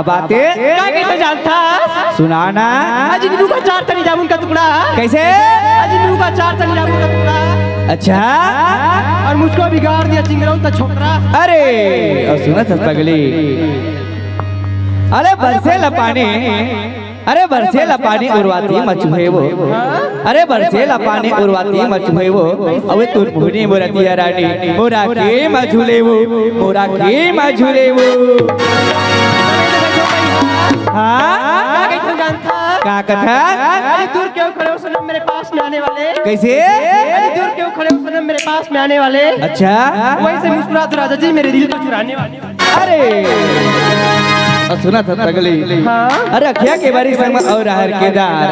बात है? क्या कैसे जानता? सुनाना। अजनू का 4 तनी जामुन का टुकड़ा। कैसे? अजनू का 4 तनी जामुन का टुकड़ा। अच्छा। और मुझको बिगाड़ दिया चिंगराऊ का छोकरा। अरे और सुना था पगली, अरे बरसे लपानी, अरे बरसे लपानी उर्वाती मचुहे वो, अरे बरसे लपानी उर्वाती मचुहे वो, अबे तू भुनी मोरती रानी मोरा के मझुले वो, मोरा के मझुले वो। हाँ क्या कैसे जानता? क्या कथा? अरे दूर क्यों खड़े हो सनम मेरे पास में आने वाले? कैसे? अरे दूर क्यों खड़े हो सनम मेरे पास में आने वाले? अच्छा। वैसे मुस्कुरा तो राजा जी मेरे दिल को चुराने वाले। अरे और सुना था पगली, अरे अखिया के बारी संग में और आहर केदार,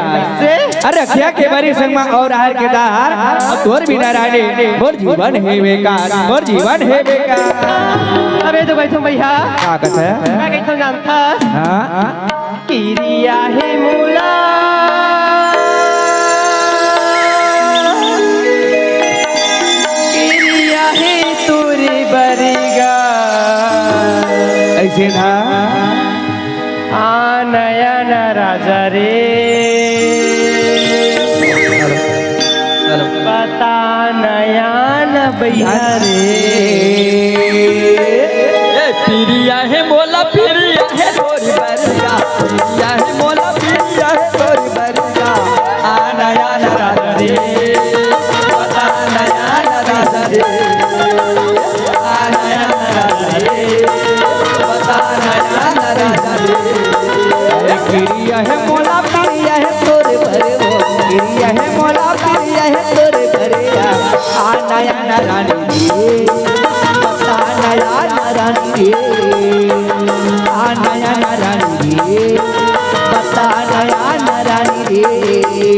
अरे अखिया के बारी संग में और आहर केदार, तोर बिना रानी मोर जीवन है बेकार, मोर जीवन है बेकार। अबे तो बैठो भैया। क्या कहता है? क्या कैसे जानता? हाँ किरिया है मूला किरिया है तोरी बरिगा ऐसे ना नयन राजा रे बता नयन भैया रे पिरिया है मोला पिरिया है तोरी बरिगा, पिरिया है मोला पिरिया है तोरी बरिगा, नयन राजा रे बता नयन राजा रे, नयन राजा रे बता नयन राजा रे। किरिया है मोला पिरिया है तोरे भरे वो, किरिया है मोला पिरिया है तोरे भरे, नयन रानी रे बता नयन रानी रे, नयन रानी रे बता नयन रानी रे।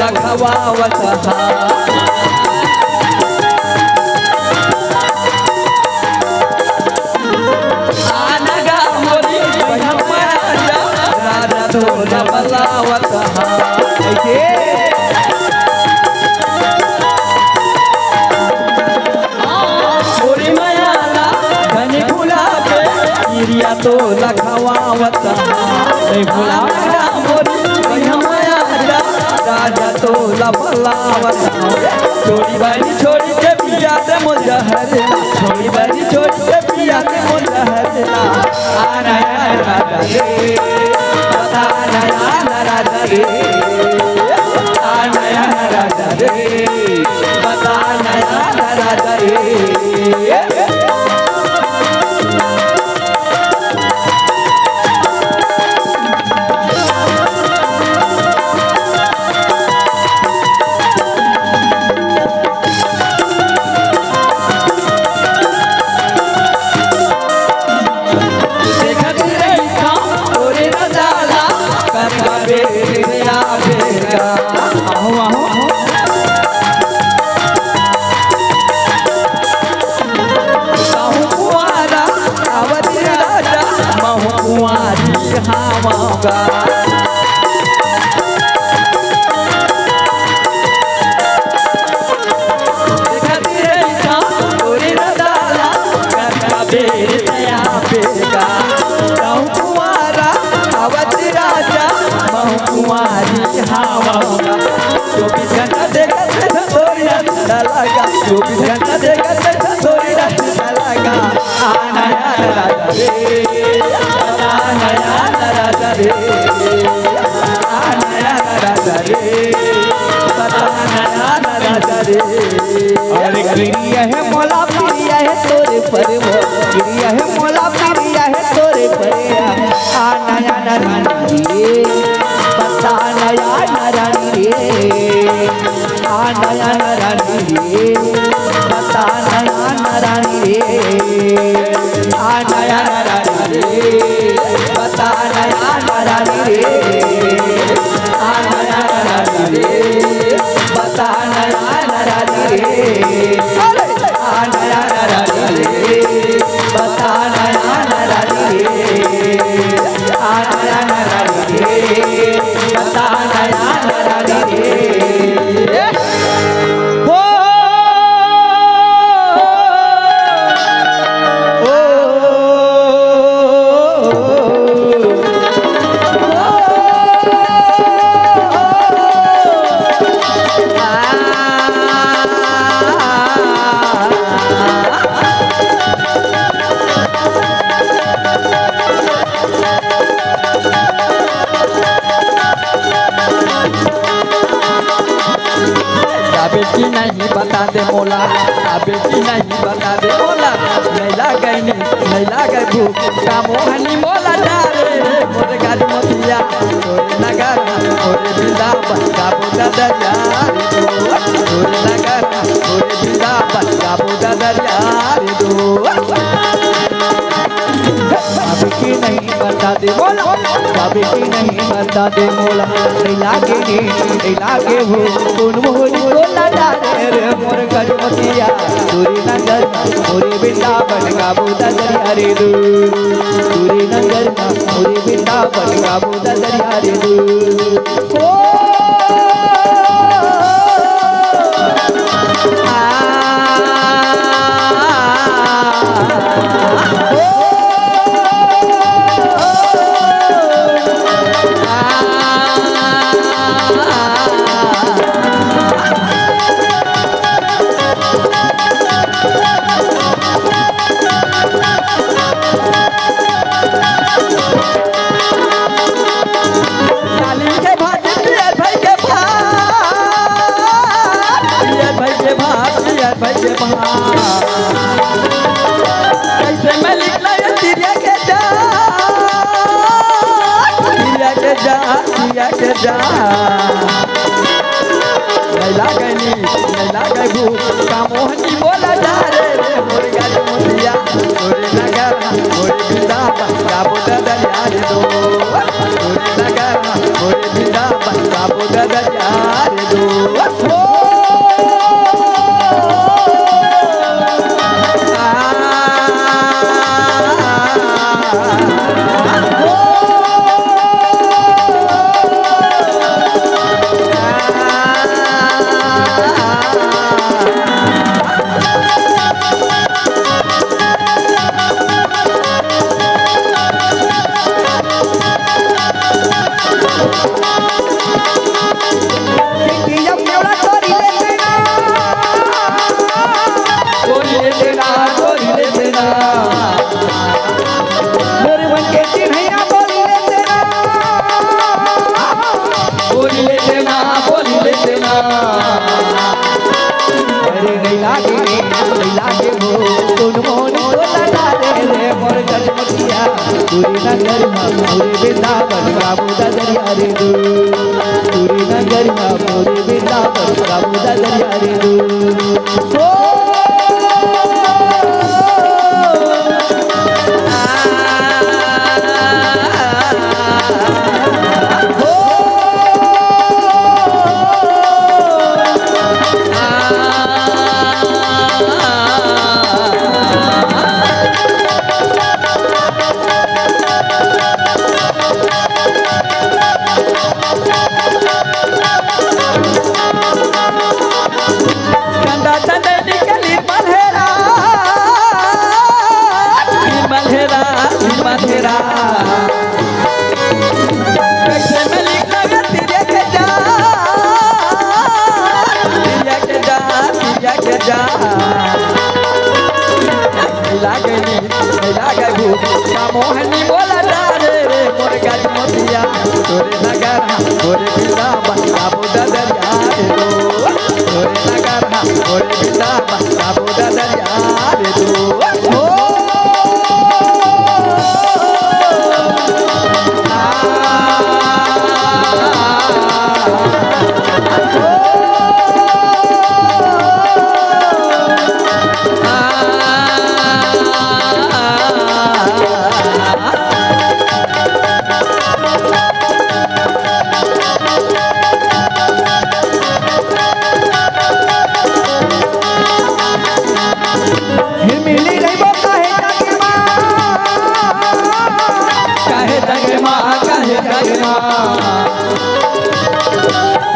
रखवावत आनगा मोरी राजा तो बलावत मोरी मयाला धनी फूला पे इरिया तो लखवावत फूला मोरी राजा तो लबलावत छोड़ी बारी छोड़ी के पिया दे मुझे हरना, छोड़ी बारी छोड़ी के पिया दे मुझे हरना, नयन राजा रे बता नयन राजा रे, नयन राजा रे बता नयन राजा रे। अरे गिरिया है मोला पिरिया है तोरे पर वो, गिरिया है मोला पिरिया है तोरे पर, नयन रानी रे बता नयन रानी रे, नयन रानी रे बता नयन रानी रे, नयन रानी रे बता नयन रानी रे, नयन रानी रे बता नयन रानी रे। बता दे मोला अबे की नहीं बता दे मोला नहीं लागे नहीं लागे भूख का मोहनी मोला डारे मोरे गाड़ी मोतिया तोरे नगर मोरे वृंदावन का बुदा दरिया तोरे नगर मोरे वृंदावन का बुदा दरिया अबे की नहीं बता दे मोला अबे की नहीं बता दे मोला नहीं लागे हो कौन मोहनी मोला डारे रे मोर गजमतिया दूरी नगर मोरे वृंदावन का बुदा दरिया रे दूरी नगर मोरे वृंदावन का बुदा दरिया रे ओ कैसे मैं निकला तिरिया के जा नहीं लागे भूख का मोहनी बोला जा रे मोरे गाड़ी मोतिया तोरे नगर मोरे वृंदावन का बुदा दरिया रे तोरे नगर मोरे वृंदावन का बुदा दरिया रे पूरी नगर पूरे वृंदावन का बुदा दरिया रे पूरी नगर पूरे वृंदावन का बुदा दरिया रे लागे भूख का मोहनी बोला डारे रे मोर गाड़ी मोतिया तोरे नगर मोरे वृंदावन का बुदा दरिया रे तोरे नगर मोरे वृंदावन का बुदा दरिया रे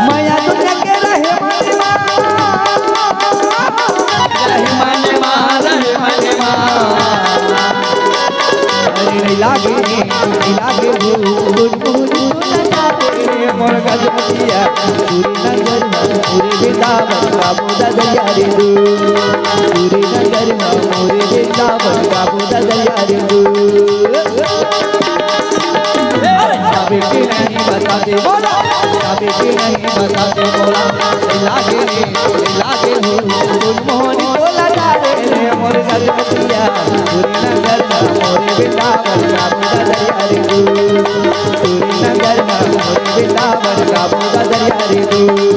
माया दुनिया के रहे मने नहीं लागे मोर गजमतिया पूरी नगर पूरे वृंदावन का बुदा दरिया रे पूरी नगर पूरे वृंदावन का बुदा दरिया रे बेटी नहीं बताते बोला बेटी नहीं बताते बोला लागे हो गाबोगा दरिया रे दूर, सूरी नगर में मोरे वृंदावन गाबोगा दरिया रे दूर।